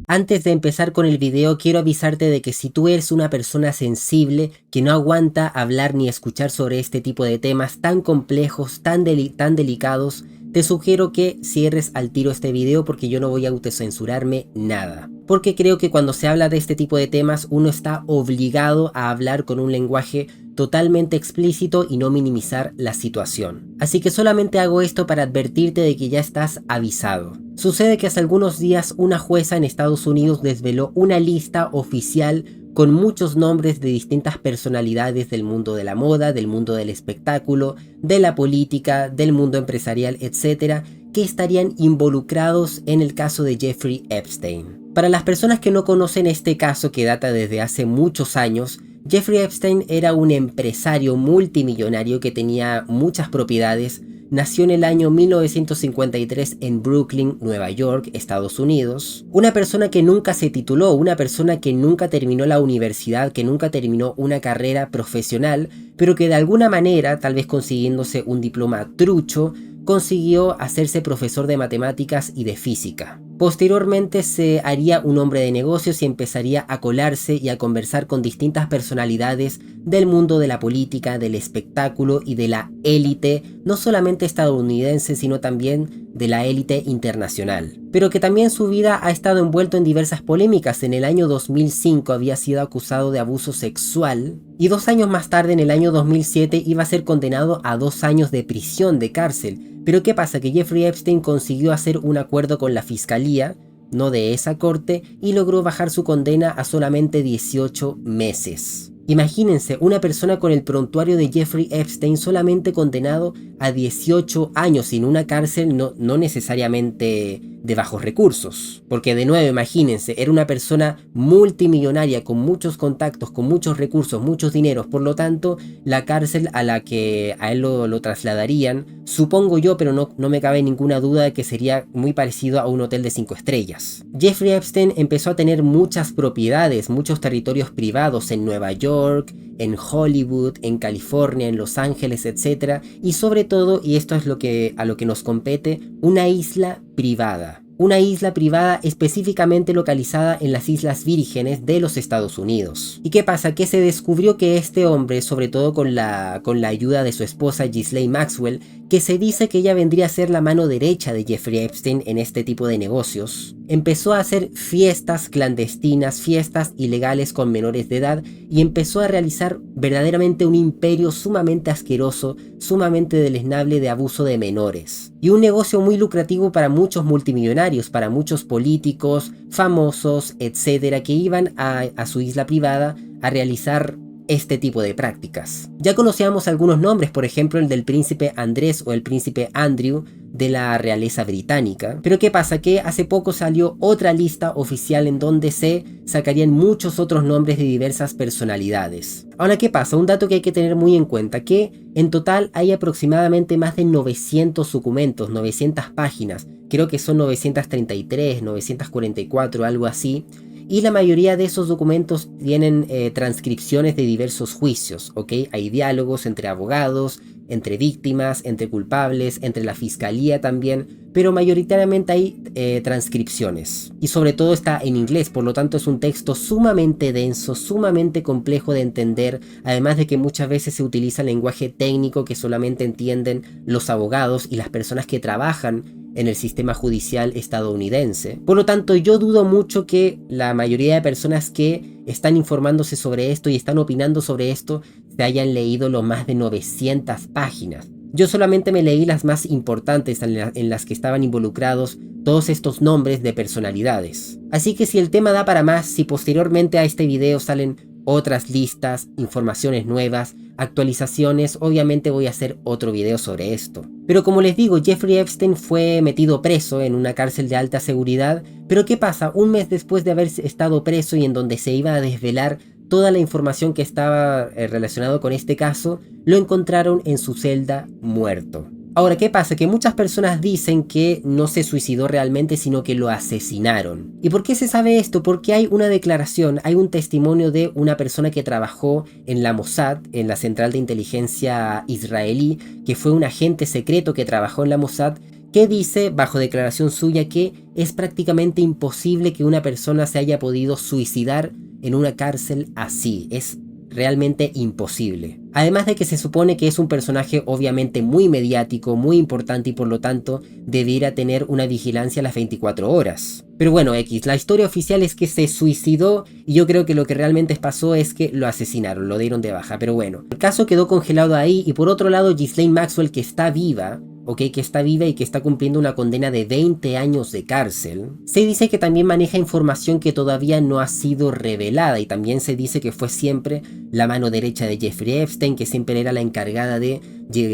Antes de empezar con el video, quiero avisarte de que si tú eres una persona sensible que no aguanta hablar ni escuchar sobre este tipo de temas tan complejos, tan delicados, te sugiero que cierres al tiro este video porque yo no voy a autocensurarme nada. Porque creo que cuando se habla de este tipo de temas uno está obligado a hablar con un lenguaje totalmente explícito y no minimizar la situación. Así que solamente hago esto para advertirte de que ya estás avisado. Sucede que hace algunos días una jueza en Estados Unidos desveló una lista oficial con muchos nombres de distintas personalidades del mundo de la moda, del mundo del espectáculo, de la política, del mundo empresarial, etc., que estarían involucrados en el caso de Jeffrey Epstein. Para las personas que no conocen este caso que data desde hace muchos años, Jeffrey Epstein era un empresario multimillonario que tenía muchas propiedades. Nació en el año 1953 en Brooklyn, Nueva York, Estados Unidos. Una persona que nunca se tituló, una persona que nunca terminó la universidad, que nunca terminó una carrera profesional, pero que de alguna manera, tal vez consiguiéndose un diploma trucho, consiguió hacerse profesor de matemáticas y de física. Posteriormente se haría un hombre de negocios y empezaría a colarse y a conversar con distintas personalidades del mundo de la política, del espectáculo y de la élite, no solamente estadounidense, sino también de la élite internacional. Pero que también su vida ha estado envuelto en diversas polémicas. En el año 2005 había sido acusado de abuso sexual y 2 años más tarde, en el año 2007, iba a ser condenado a 2 años de prisión, de cárcel. Pero ¿qué pasa? Que Jeffrey Epstein consiguió hacer un acuerdo con la fiscalía, no de esa corte, y logró bajar su condena a solamente 18 meses. Imagínense, una persona con el prontuario de Jeffrey Epstein solamente condenado a 18 años en una cárcel, no necesariamente de bajos recursos. Porque de nuevo, imagínense, era una persona multimillonaria con muchos contactos, con muchos recursos, muchos dineros. Por lo tanto, la cárcel a la que a él lo trasladarían, supongo yo, pero no me cabe ninguna duda de que sería muy parecido a un hotel de 5 estrellas. Jeffrey Epstein empezó a tener muchas propiedades, muchos territorios privados en Nueva York, en Hollywood, en California, en Los Ángeles, etc. Y sobre todo, y esto es a lo que nos compete, una isla privada. Una isla privada específicamente localizada en las Islas Vírgenes de los Estados Unidos. ¿Y qué pasa? Que se descubrió que este hombre, sobre todo con la ayuda de su esposa Ghislaine Maxwell, que se dice que ella vendría a ser la mano derecha de Jeffrey Epstein en este tipo de negocios, empezó a hacer fiestas clandestinas, fiestas ilegales con menores de edad y empezó a realizar verdaderamente un imperio sumamente asqueroso, sumamente deleznable de abuso de menores. Y un negocio muy lucrativo para muchos multimillonarios, para muchos políticos, famosos, etcétera, que iban a su isla privada a realizar este tipo de prácticas. Ya conocíamos algunos nombres, por ejemplo el del príncipe Andrés o el príncipe Andrew de la realeza británica. Pero ¿qué pasa? Que hace poco salió otra lista oficial en donde se sacarían muchos otros nombres de diversas personalidades. Ahora, ¿qué pasa? Un dato que hay que tener muy en cuenta, que en total hay aproximadamente más de 900 documentos, 900 páginas. Creo que son 933, 944, algo así. Y la mayoría de esos documentos tienen transcripciones de diversos juicios, ¿ok? Hay diálogos entre abogados, entre víctimas, entre culpables, entre la fiscalía también, pero mayoritariamente hay transcripciones. Y sobre todo está en inglés, por lo tanto es un texto sumamente denso, sumamente complejo de entender, además de que muchas veces se utiliza lenguaje técnico que solamente entienden los abogados y las personas que trabajan en el sistema judicial estadounidense. Por lo tanto, yo dudo mucho que la mayoría de personas que están informándose sobre esto y están opinando sobre esto se hayan leído lo más de 900 páginas. Yo solamente me leí las más importantes en las que estaban involucrados todos estos nombres de personalidades. Así que si el tema da para más, si posteriormente a este video salen otras listas, informaciones nuevas, actualizaciones, obviamente voy a hacer otro video sobre esto. Pero como les digo, Jeffrey Epstein fue metido preso en una cárcel de alta seguridad, pero ¿qué pasa? Un mes después de haber estado preso y en donde se iba a desvelar toda la información que estaba relacionada con este caso, lo encontraron en su celda muerto. Ahora, ¿qué pasa? Que muchas personas dicen que no se suicidó realmente, sino que lo asesinaron. ¿Y por qué se sabe esto? Porque hay una declaración, hay un testimonio de una persona que trabajó en la Mossad, en la central de inteligencia israelí, que fue un agente secreto que trabajó en la Mossad, que dice, bajo declaración suya, que es prácticamente imposible que una persona se haya podido suicidar en una cárcel así. Es realmente imposible. Además de que se supone que es un personaje obviamente muy mediático, muy importante y por lo tanto debiera tener una vigilancia a las 24 horas. Pero bueno, la historia oficial es que se suicidó y yo creo que lo que realmente pasó es que lo asesinaron, lo dieron de baja. Pero bueno, el caso quedó congelado ahí y por otro lado Ghislaine Maxwell, que está viva, que está viva y que está cumpliendo una condena de 20 años de cárcel. Se dice que también maneja información que todavía no ha sido revelada y también se dice que fue siempre la mano derecha de Jeffrey Epstein, que siempre era la encargada de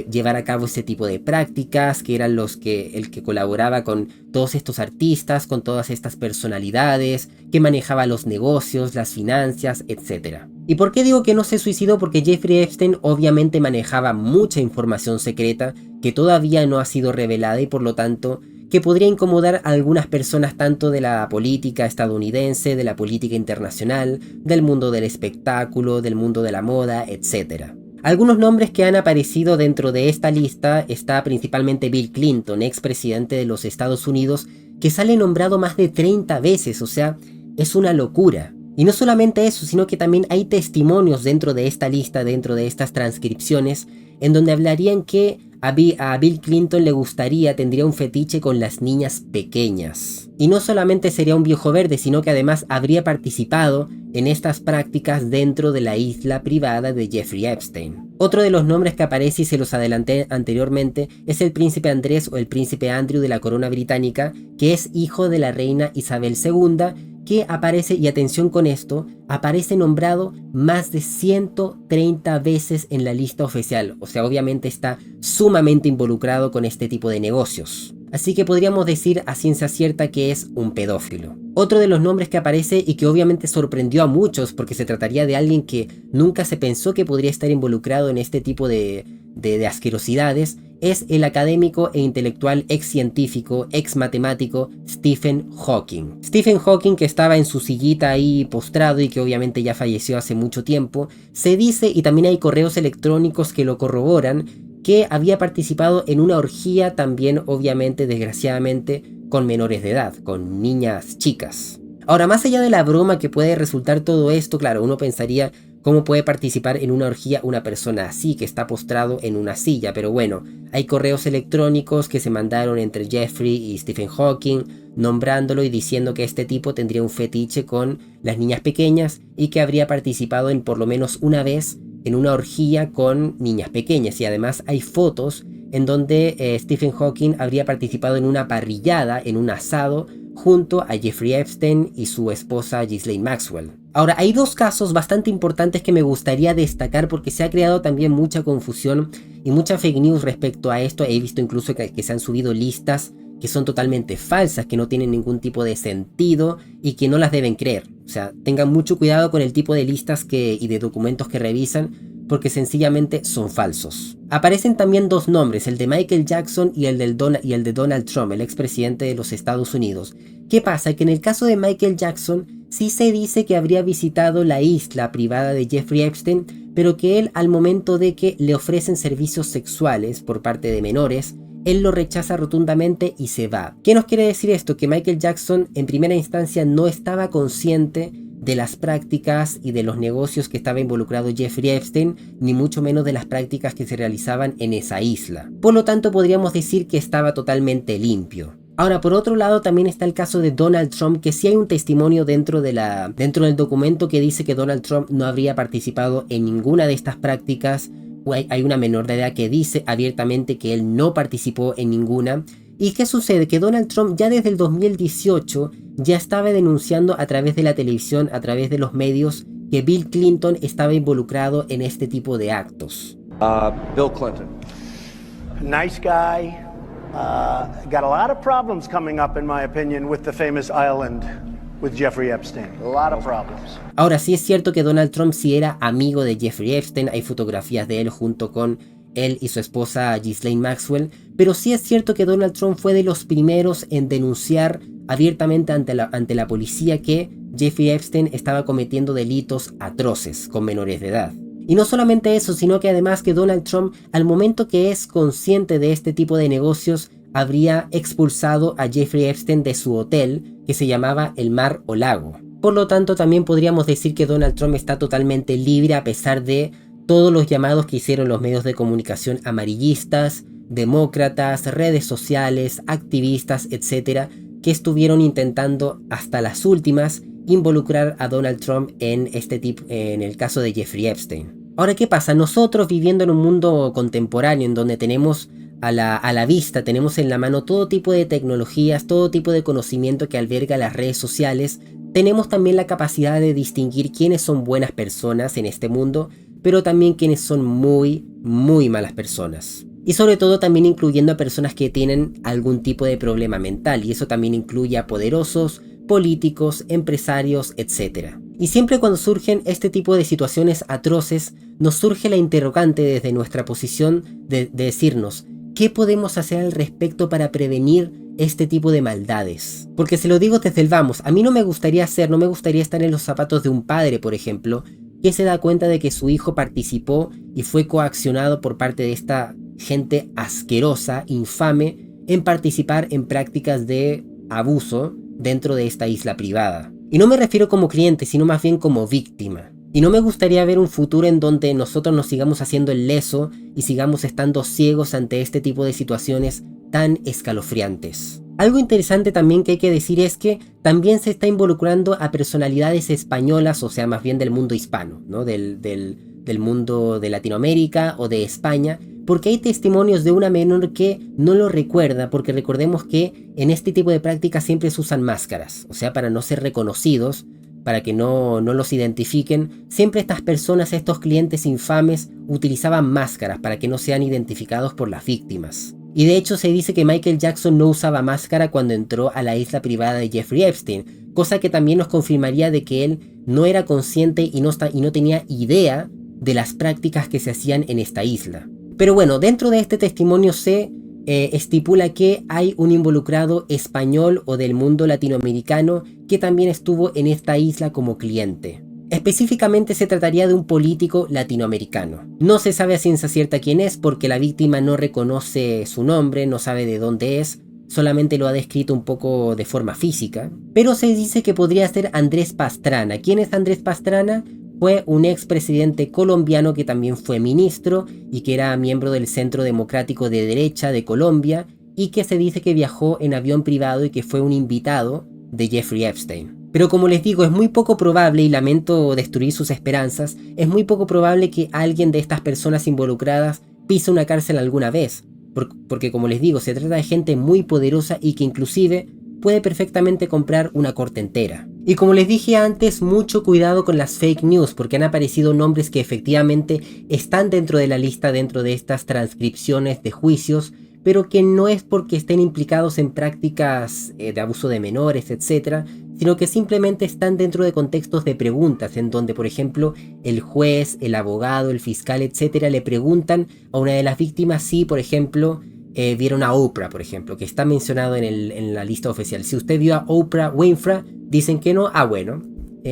llevar a cabo este tipo de prácticas, que eran el que colaboraba con todos estos artistas, con todas estas personalidades, que manejaba los negocios, las finanzas, etc. ¿Y por qué digo que no se suicidó? Porque Jeffrey Epstein obviamente manejaba mucha información secreta que todavía no ha sido revelada y por lo tanto que podría incomodar a algunas personas tanto de la política estadounidense, de la política internacional, del mundo del espectáculo, del mundo de la moda, etc. Algunos nombres que han aparecido dentro de esta lista está principalmente Bill Clinton, expresidente de los Estados Unidos, que sale nombrado más de 30 veces, o sea, es una locura. Y no solamente eso, sino que también hay testimonios dentro de esta lista, dentro de estas transcripciones, en donde hablarían que a Bill Clinton le tendría un fetiche con las niñas pequeñas. Y no solamente sería un viejo verde, sino que además habría participado en estas prácticas dentro de la isla privada de Jeffrey Epstein. Otro de los nombres que aparece y se los adelanté anteriormente es el príncipe Andrés o el príncipe Andrew de la corona británica, que es hijo de la reina Isabel II, que aparece, y atención con esto, aparece nombrado más de 130 veces en la lista oficial. O sea, obviamente está sumamente involucrado con este tipo de negocios. Así que podríamos decir a ciencia cierta que es un pedófilo. Otro de los nombres que aparece y que obviamente sorprendió a muchos porque se trataría de alguien que nunca se pensó que podría estar involucrado en este tipo de asquerosidades, es el académico e intelectual ex científico, ex matemático Stephen Hawking. Stephen Hawking, que estaba en su sillita ahí postrado y que obviamente ya falleció hace mucho tiempo, se dice, y también hay correos electrónicos que lo corroboran, que había participado en una orgía también, obviamente, desgraciadamente, con menores de edad, con niñas chicas. Ahora, más allá de la broma que puede resultar todo esto, claro, uno pensaría cómo puede participar en una orgía una persona así, que está postrado en una silla, pero bueno, hay correos electrónicos que se mandaron entre Jeffrey y Stephen Hawking, nombrándolo y diciendo que este tipo tendría un fetiche con las niñas pequeñas y que habría participado en por lo menos una vez en una orgía con niñas pequeñas. Y además hay fotos en donde Stephen Hawking habría participado en una parrillada, en un asado, junto a Jeffrey Epstein y su esposa Ghislaine Maxwell. Ahora, hay dos casos bastante importantes que me gustaría destacar porque se ha creado también mucha confusión y mucha fake news respecto a esto. He visto incluso que se han subido listas que son totalmente falsas, que no tienen ningún tipo de sentido y que no las deben creer. O sea, tengan mucho cuidado con el tipo de listas y de documentos que revisan, porque sencillamente son falsos. Aparecen también dos nombres, el de Michael Jackson y el de Donald Trump, el expresidente de los Estados Unidos. ¿Qué pasa? Que en el caso de Michael Jackson sí se dice que habría visitado la isla privada de Jeffrey Epstein, pero que él, al momento de que le ofrecen servicios sexuales por parte de menores, él lo rechaza rotundamente y se va. ¿Qué nos quiere decir esto? Que Michael Jackson en primera instancia no estaba consciente de las prácticas y de los negocios que estaba involucrado Jeffrey Epstein, ni mucho menos de las prácticas que se realizaban en esa isla. Por lo tanto, podríamos decir que estaba totalmente limpio. Ahora, por otro lado, también está el caso de Donald Trump, que sí hay un testimonio dentro del documento que dice que Donald Trump no habría participado en ninguna de estas prácticas. Hay una menor de edad que dice abiertamente que él no participó en ninguna. ¿Y qué sucede? Que Donald Trump ya desde el 2018 ya estaba denunciando a través de la televisión, a través de los medios, que Bill Clinton estaba involucrado en este tipo de actos. Bill Clinton. Nice guy. Got a lot of problems coming up, in my opinion, with the famous island with Jeffrey Epstein. A lot of problems. Ahora sí es cierto que Donald Trump sí era amigo de Jeffrey Epstein. Hay fotografías de él junto con él y su esposa Ghislaine Maxwell, pero sí es cierto que Donald Trump fue de los primeros en denunciar abiertamente ante la policía que Jeffrey Epstein estaba cometiendo delitos atroces con menores de edad. Y no solamente eso, sino que además que Donald Trump, al momento que es consciente de este tipo de negocios, habría expulsado a Jeffrey Epstein de su hotel, que se llamaba El Mar o Lago. Por lo tanto, también podríamos decir que Donald Trump está totalmente libre a pesar de todos los llamados que hicieron los medios de comunicación amarillistas, demócratas, redes sociales, activistas, etcétera, que estuvieron intentando hasta las últimas involucrar a Donald Trump en el caso de Jeffrey Epstein. Ahora, ¿qué pasa? Nosotros viviendo en un mundo contemporáneo en donde tenemos a la vista, tenemos en la mano todo tipo de tecnologías, todo tipo de conocimiento que alberga las redes sociales, tenemos también la capacidad de distinguir quiénes son buenas personas en este mundo, pero también quiénes son muy, muy malas personas. Y sobre todo también incluyendo a personas que tienen algún tipo de problema mental, y eso también incluye a poderosos, políticos, empresarios, etc. Y siempre cuando surgen este tipo de situaciones atroces, nos surge la interrogante desde nuestra posición de decirnos, ¿qué podemos hacer al respecto para prevenir este tipo de maldades? Porque se lo digo desde el vamos, a mí no me gustaría estar en los zapatos de un padre, por ejemplo, que se da cuenta de que su hijo participó y fue coaccionado por parte de esta gente asquerosa, infame, en participar en prácticas de abuso dentro de esta isla privada. Y no me refiero como cliente, sino más bien como víctima. Y no me gustaría ver un futuro en donde nosotros nos sigamos haciendo el leso y sigamos estando ciegos ante este tipo de situaciones tan escalofriantes. Algo interesante también que hay que decir es que también se está involucrando a personalidades españolas, o sea, más bien del mundo hispano, ¿no? Del mundo de Latinoamérica o de España, porque hay testimonios de una menor que no lo recuerda, porque recordemos que en este tipo de prácticas siempre se usan máscaras, o sea, para no ser reconocidos, para que no los identifiquen, siempre estas personas, estos clientes infames, utilizaban máscaras para que no sean identificados por las víctimas. Y de hecho se dice que Michael Jackson no usaba máscara cuando entró a la isla privada de Jeffrey Epstein, cosa que también nos confirmaría de que él no era consciente y no tenía idea de las prácticas que se hacían en esta isla. Pero bueno, dentro de este testimonio se estipula que hay un involucrado español o del mundo latinoamericano que también estuvo en esta isla como cliente. Específicamente se trataría de un político latinoamericano. No se sabe a ciencia cierta quién es porque la víctima no reconoce su nombre, no sabe de dónde es, solamente lo ha descrito un poco de forma física. Pero se dice que podría ser Andrés Pastrana. ¿Quién es Andrés Pastrana? Fue un expresidente colombiano que también fue ministro y que era miembro del Centro Democrático de Derecha de Colombia y que se dice que viajó en avión privado y que fue un invitado de Jeffrey Epstein. Pero como les digo, es muy poco probable, y lamento destruir sus esperanzas, es muy poco probable que alguien de estas personas involucradas pise una cárcel alguna vez. Porque como les digo, se trata de gente muy poderosa y que inclusive puede perfectamente comprar una corte entera. Y como les dije antes, mucho cuidado con las fake news, porque han aparecido nombres que efectivamente están dentro de la lista, dentro de estas transcripciones de juicios, pero que no es porque estén implicados en prácticas de abuso de menores, etc., sino que simplemente están dentro de contextos de preguntas, en donde, por ejemplo, el juez, el abogado, el fiscal, etc., le preguntan a una de las víctimas si, por ejemplo, vieron a Oprah, por ejemplo, que está mencionado en la lista oficial. Si usted vio a Oprah Winfrey, dicen que no, bueno,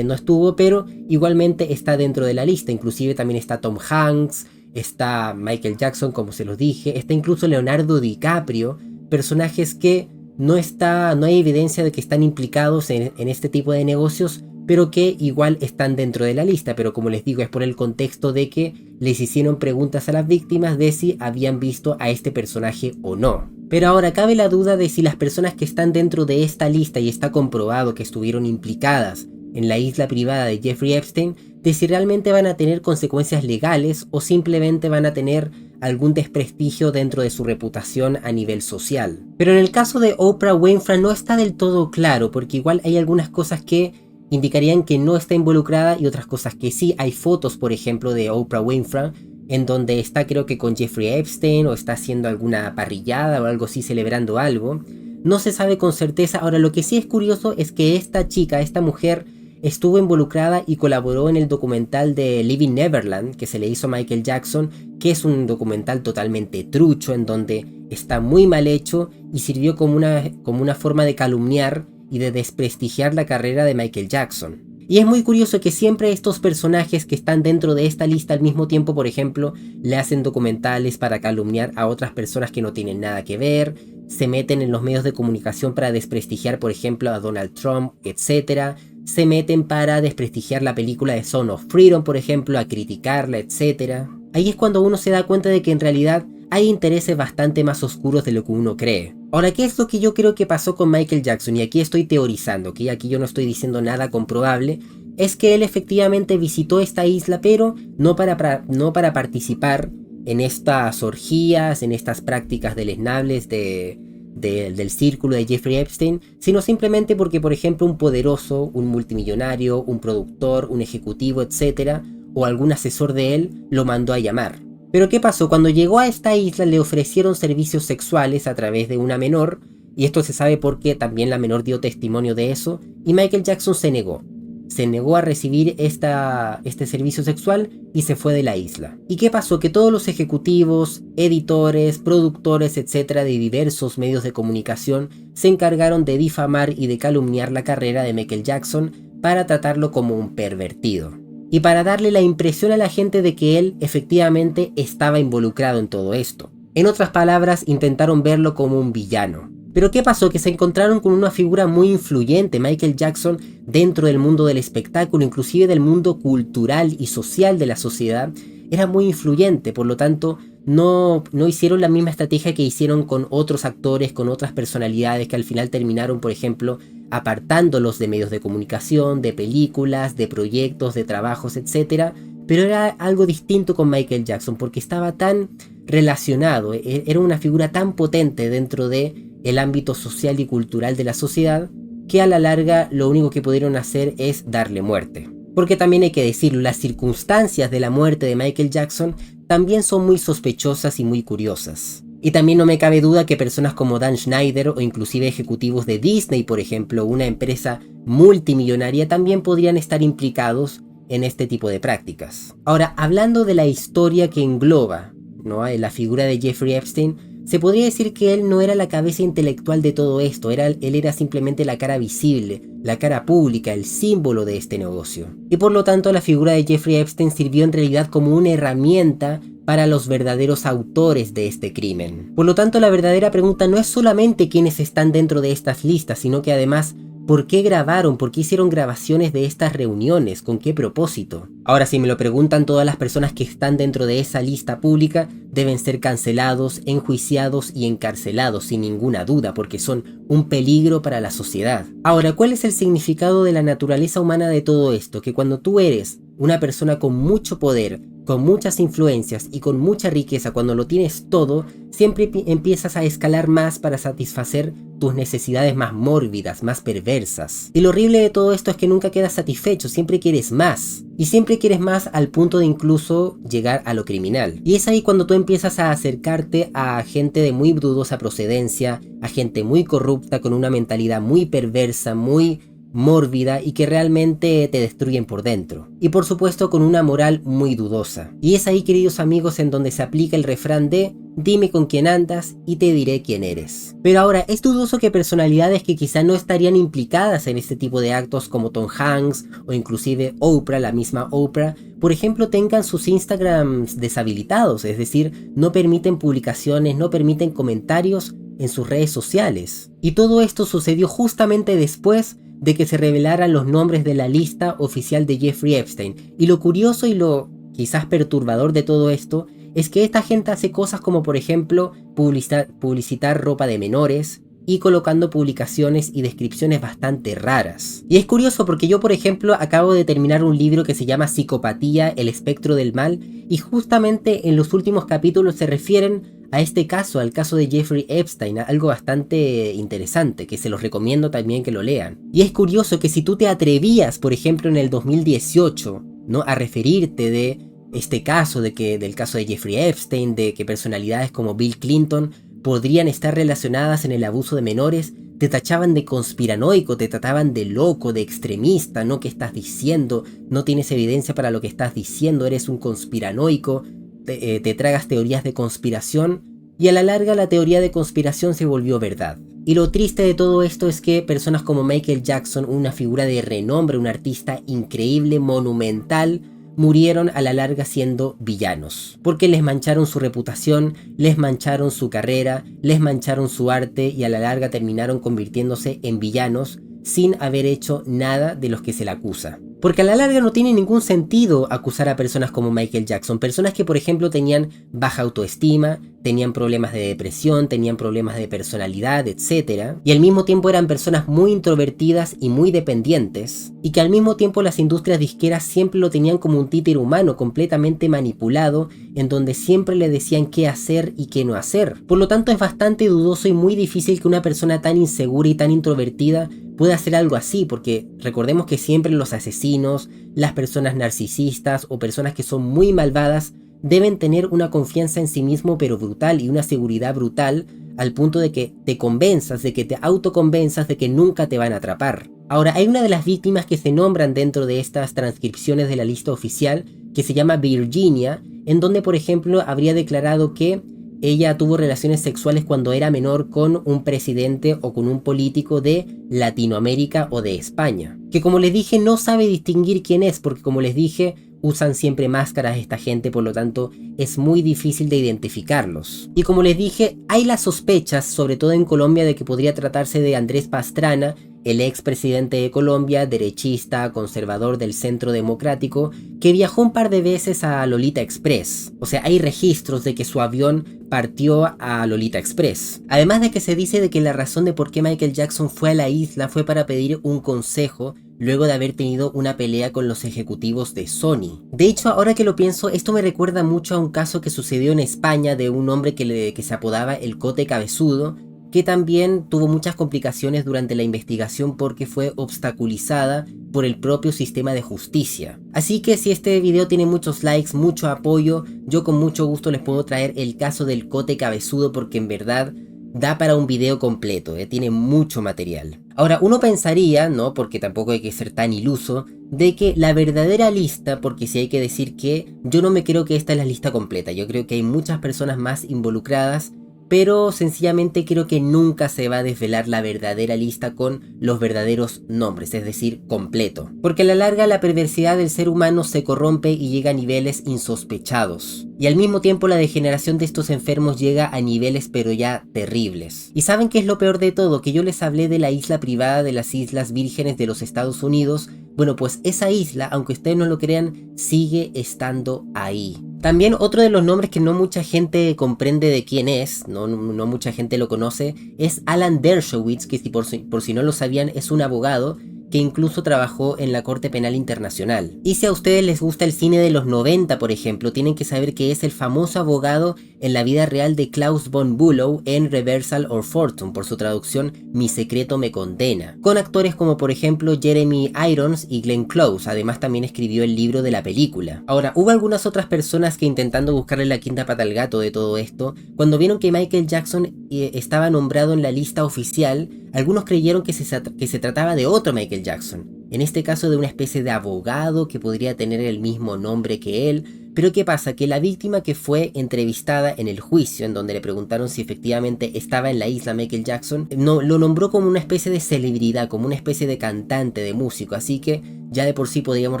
no estuvo, pero igualmente está dentro de la lista. Inclusive también está Tom Hanks, está Michael Jackson, como se los dije, está incluso Leonardo DiCaprio, personajes que no hay evidencia de que están implicados en este tipo de negocios, pero que igual están dentro de la lista. Pero como les digo, es por el contexto de que les hicieron preguntas a las víctimas de si habían visto a este personaje o no. Pero ahora cabe la duda de si las personas que están dentro de esta lista y está comprobado que estuvieron implicadas en la isla privada de Jeffrey Epstein, de si realmente van a tener consecuencias legales o simplemente van a tener algún desprestigio dentro de su reputación a nivel social. Pero en el caso de Oprah Winfrey no está del todo claro, porque igual hay algunas cosas que indicarían que no está involucrada y otras cosas que sí. Hay fotos, por ejemplo, de Oprah Winfrey en donde está, creo que con Jeffrey Epstein, o está haciendo alguna parrillada o algo así, celebrando algo. No se sabe con certeza. Ahora, lo que sí es curioso es que esta chica, esta mujer, estuvo involucrada y colaboró en el documental de Living Neverland que se le hizo a Michael Jackson, que es un documental totalmente trucho en donde está muy mal hecho y sirvió como una forma de calumniar y de desprestigiar la carrera de Michael Jackson. Y es muy curioso que siempre estos personajes que están dentro de esta lista al mismo tiempo, por ejemplo, le hacen documentales para calumniar a otras personas que no tienen nada que ver, se meten en los medios de comunicación para desprestigiar, por ejemplo, a Donald Trump, etc. Se meten para desprestigiar la película de Son of Freedom, por ejemplo, a criticarla, etc. Ahí es cuando uno se da cuenta de que en realidad hay intereses bastante más oscuros de lo que uno cree. Ahora, ¿qué es lo que yo creo que pasó con Michael Jackson? Y aquí estoy teorizando, que aquí yo no estoy diciendo nada comprobable. Es que él efectivamente visitó esta isla, pero no para participar en estas orgías, en estas prácticas deleznables del círculo de Jeffrey Epstein, sino simplemente porque, por ejemplo, un poderoso, un multimillonario, un productor, un ejecutivo, etc., o algún asesor de él lo mandó a llamar. Pero ¿qué pasó? Cuando llegó a esta isla le ofrecieron servicios sexuales a través de una menor, y esto se sabe porque también la menor dio testimonio de eso, y Michael Jackson se negó. Se negó a recibir este servicio sexual y se fue de la isla. ¿Y qué pasó? Que todos los ejecutivos, editores, productores, etcétera, de diversos medios de comunicación se encargaron de difamar y de calumniar la carrera de Michael Jackson para tratarlo como un pervertido. Y para darle la impresión a la gente de que él efectivamente estaba involucrado en todo esto. En otras palabras, intentaron verlo como un villano. Pero ¿qué pasó? Que se encontraron con una figura muy influyente, Michael Jackson, dentro del mundo del espectáculo, inclusive del mundo cultural y social de la sociedad. Era muy influyente, por lo tanto no hicieron la misma estrategia que hicieron con otros actores, con otras personalidades que al final terminaron, por ejemplo, apartándolos de medios de comunicación, de películas, de proyectos, de trabajos, etc. Pero era algo distinto con Michael Jackson porque estaba tan relacionado, era una figura tan potente dentro del ámbito social y cultural de la sociedad que a la larga lo único que pudieron hacer es darle muerte. Porque también hay que decirlo, las circunstancias de la muerte de Michael Jackson también son muy sospechosas y muy curiosas. Y también no me cabe duda que personas como Dan Schneider o inclusive ejecutivos de Disney, por ejemplo, una empresa multimillonaria, también podrían estar implicados en este tipo de prácticas. Ahora, hablando de la historia que engloba, ¿no?, la figura de Jeffrey Epstein, se podría decir que él no era la cabeza intelectual de todo esto, él era simplemente la cara visible, la cara pública, el símbolo de este negocio. Y por lo tanto la figura de Jeffrey Epstein sirvió en realidad como una herramienta para los verdaderos autores de este crimen. Por lo tanto, la verdadera pregunta no es solamente quiénes están dentro de estas listas, sino que además, ¿por qué grabaron? ¿Por qué hicieron grabaciones de estas reuniones? ¿Con qué propósito? Ahora, si me lo preguntan, todas las personas que están dentro de esa lista pública deben ser cancelados, enjuiciados y encarcelados sin ninguna duda, porque son un peligro para la sociedad. Ahora, ¿cuál es el significado de la naturaleza humana de todo esto? Que cuando tú eres una persona con mucho poder, con muchas influencias y con mucha riqueza, cuando lo tienes todo, siempre empiezas a escalar más para satisfacer tus necesidades más mórbidas, más perversas. Y lo horrible de todo esto es que nunca quedas satisfecho, siempre quieres más. Y siempre quieres más al punto de incluso llegar a lo criminal. Y es ahí cuando tú empiezas a acercarte a gente de muy dudosa procedencia, a gente muy corrupta, con una mentalidad muy perversa, muy mórbida y que realmente te destruyen por dentro. Y por supuesto con una moral muy dudosa. Y es ahí, queridos amigos, en donde se aplica el refrán de dime con quién andas y te diré quién eres. Pero ahora, es dudoso que personalidades que quizá no estarían implicadas en este tipo de actos como Tom Hanks o inclusive Oprah, la misma Oprah, por ejemplo, tengan sus Instagrams deshabilitados, es decir, no permiten publicaciones, no permiten comentarios en sus redes sociales. Y todo esto sucedió justamente después de que se revelaran los nombres de la lista oficial de Jeffrey Epstein. Y lo curioso y lo quizás perturbador de todo esto es que esta gente hace cosas como, por ejemplo, publicitar ropa de menores y colocando publicaciones y descripciones bastante raras. Y es curioso porque yo, por ejemplo, acabo de terminar un libro que se llama Psicopatía, el espectro del mal, y justamente en los últimos capítulos se refieren a este caso, al caso de Jeffrey Epstein, algo bastante interesante, que se los recomiendo también que lo lean. Y es curioso que si tú te atrevías, por ejemplo, en el 2018, ¿no?, a referirte de este caso, del caso de Jeffrey Epstein, de que personalidades como Bill Clinton podrían estar relacionadas en el abuso de menores, te tachaban de conspiranoico, te trataban de loco, de extremista, ¿no? ¿Qué estás diciendo? No tienes evidencia para lo que estás diciendo, eres un conspiranoico, te tragas teorías de conspiración, y a la larga la teoría de conspiración se volvió verdad. Y lo triste de todo esto es que personas como Michael Jackson, una figura de renombre, un artista increíble, monumental, murieron a la larga siendo villanos, porque les mancharon su reputación, les mancharon su carrera, les mancharon su arte y a la larga terminaron convirtiéndose en villanos sin haber hecho nada de los que se le acusa. Porque a la larga no tiene ningún sentido acusar a personas como Michael Jackson, personas que por ejemplo tenían baja autoestima, tenían problemas de depresión, tenían problemas de personalidad, etc. Y al mismo tiempo eran personas muy introvertidas y muy dependientes, y que al mismo tiempo las industrias disqueras siempre lo tenían como un títere humano completamente manipulado, en donde siempre le decían qué hacer y qué no hacer. Por lo tanto es bastante dudoso y muy difícil que una persona tan insegura y tan introvertida puede hacer algo así, porque recordemos que siempre los asesinos, las personas narcisistas o personas que son muy malvadas deben tener una confianza en sí mismo pero brutal y una seguridad brutal al punto de que te convenzas, de que te autoconvenzas de que nunca te van a atrapar. Ahora, hay una de las víctimas que se nombran dentro de estas transcripciones de la lista oficial que se llama Virginia, en donde por ejemplo habría declarado que ella tuvo relaciones sexuales cuando era menor con un presidente o con un político de Latinoamérica o de España. Que como les dije no sabe distinguir quién es, porque como les dije usan siempre máscaras esta gente, por lo tanto es muy difícil de identificarlos. Y como les dije, hay las sospechas, sobre todo en Colombia, de que podría tratarse de Andrés Pastrana, el ex presidente de Colombia, derechista, conservador del Centro Democrático, que viajó un par de veces a Lolita Express. O sea, hay registros de que su avión partió a Lolita Express. Además de que se dice de que la razón de por qué Michael Jackson fue a la isla fue para pedir un consejo luego de haber tenido una pelea con los ejecutivos de Sony. De hecho, ahora que lo pienso, esto me recuerda mucho a un caso que sucedió en España de un hombre que se apodaba el Cote Cabezudo, que también tuvo muchas complicaciones durante la investigación porque fue obstaculizada por el propio sistema de justicia. Así que si este video tiene muchos likes, mucho apoyo, yo con mucho gusto les puedo traer el caso del Cote Cabezudo porque en verdad da para un video completo, tiene mucho material. Ahora, uno pensaría, ¿no? Porque tampoco hay que ser tan iluso, de que la verdadera lista, porque sí hay que decir que yo no me creo que esta es la lista completa, yo creo que hay muchas personas más involucradas, pero sencillamente creo que nunca se va a desvelar la verdadera lista con los verdaderos nombres, es decir, completo. Porque a la larga la perversidad del ser humano se corrompe y llega a niveles insospechados. Y al mismo tiempo la degeneración de estos enfermos llega a niveles pero ya terribles. ¿Y saben qué es lo peor de todo? Que yo les hablé de la isla privada de las Islas Vírgenes de los Estados Unidos. Bueno, pues esa isla, aunque ustedes no lo crean, sigue estando ahí. También otro de los nombres que no mucha gente comprende de quién es, no mucha gente lo conoce, es Alan Dershowitz, que por si no lo sabían es un abogado que incluso trabajó en la Corte Penal Internacional. Y si a ustedes les gusta el cine de los 90, por ejemplo, tienen que saber que es el famoso abogado en la vida real de Klaus von Bülow en Reversal or Fortune, por su traducción Mi secreto me condena, con actores como por ejemplo Jeremy Irons y Glenn Close. Además también escribió el libro de la película. Ahora, hubo algunas otras personas que intentando buscarle la quinta pata al gato de todo esto, cuando vieron que Michael Jackson estaba nombrado en la lista oficial, algunos creyeron que se trataba de otro Michael Jackson, en este caso de una especie de abogado que podría tener el mismo nombre que él. Pero ¿qué pasa? Que la víctima que fue entrevistada en el juicio, en donde le preguntaron si efectivamente estaba en la isla Michael Jackson, no, lo nombró como una especie de celebridad, como una especie de cantante, de músico, así que ya de por sí podríamos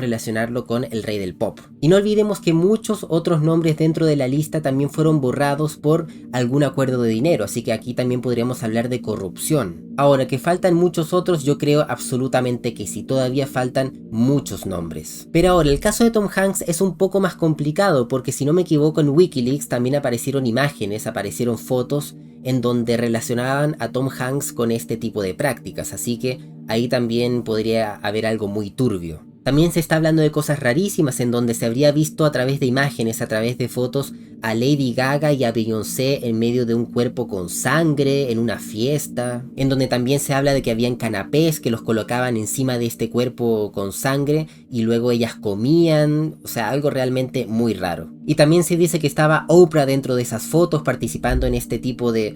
relacionarlo con el rey del pop. Y no olvidemos que muchos otros nombres dentro de la lista también fueron borrados por algún acuerdo de dinero, así que aquí también podríamos hablar de corrupción. Ahora, que faltan muchos otros, yo creo absolutamente que sí, todavía faltan muchos nombres. Pero ahora, el caso de Tom Hanks es un poco más complicado, porque si no me equivoco en Wikileaks también aparecieron imágenes, aparecieron fotos en donde relacionaban a Tom Hanks con este tipo de prácticas, así que ahí también podría haber algo muy turbio. También se está hablando de cosas rarísimas en donde se habría visto a través de imágenes, a través de fotos, a Lady Gaga y a Beyoncé en medio de un cuerpo con sangre, en una fiesta, en donde también se habla de que habían canapés que los colocaban encima de este cuerpo con sangre y luego ellas comían, o sea, algo realmente muy raro. Y también se dice que estaba Oprah dentro de esas fotos participando en este tipo de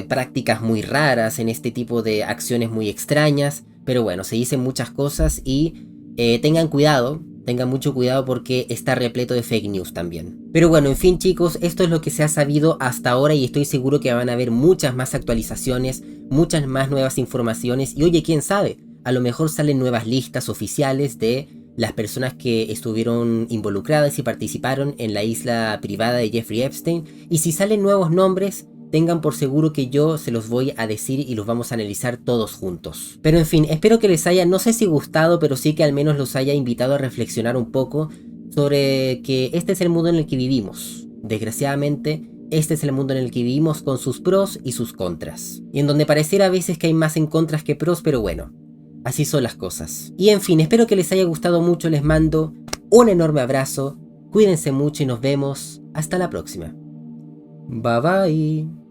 prácticas muy raras, en este tipo de acciones muy extrañas. Pero bueno, se dicen muchas cosas y tengan cuidado. Tengan mucho cuidado porque está repleto de fake news también. Pero bueno, en fin chicos, esto es lo que se ha sabido hasta ahora y estoy seguro que van a haber muchas más actualizaciones, muchas más nuevas informaciones y oye, quién sabe, a lo mejor salen nuevas listas oficiales de las personas que estuvieron involucradas y participaron en la isla privada de Jeffrey Epstein, y si salen nuevos nombres, tengan por seguro que yo se los voy a decir y los vamos a analizar todos juntos. Pero en fin, espero que les haya, no sé si gustado, pero sí que al menos los haya invitado a reflexionar un poco sobre que este es el mundo en el que vivimos. Desgraciadamente, este es el mundo en el que vivimos con sus pros y sus contras. Y en donde pareciera a veces que hay más en contras que pros, pero bueno, así son las cosas. Y en fin, espero que les haya gustado mucho, les mando un enorme abrazo, cuídense mucho y nos vemos hasta la próxima. Bye bye.